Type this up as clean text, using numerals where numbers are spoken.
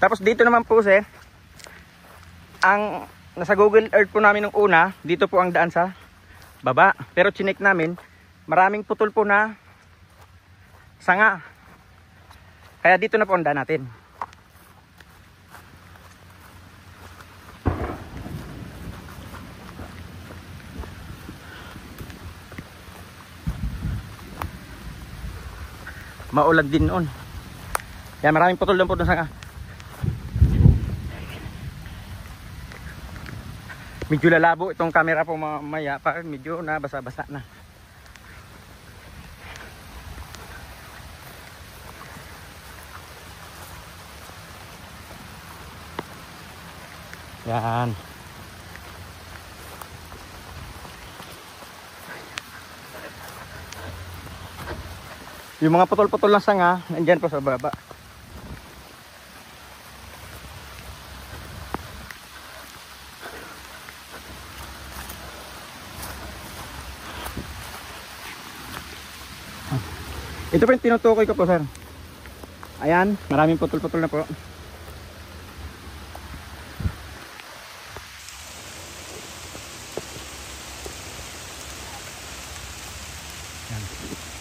Tapos dito naman po sir, ang nasa Google Earth po namin nung una, dito po ang daan sa baba. Pero chinek namin, maraming putol po na sanga. Kaya dito na po ang daan natin. Maulan din noon. Kaya maraming putol lang po doon sanga. Medyo lalabo itong camera po mamaya, parang medyo na basa-basa na. Yan. Yung mga putol-putol lang sanga, nandyan po sa baba. Ito po yung tinutukoy ko po sir. Ayan, maraming putol-putol na po. Ayan.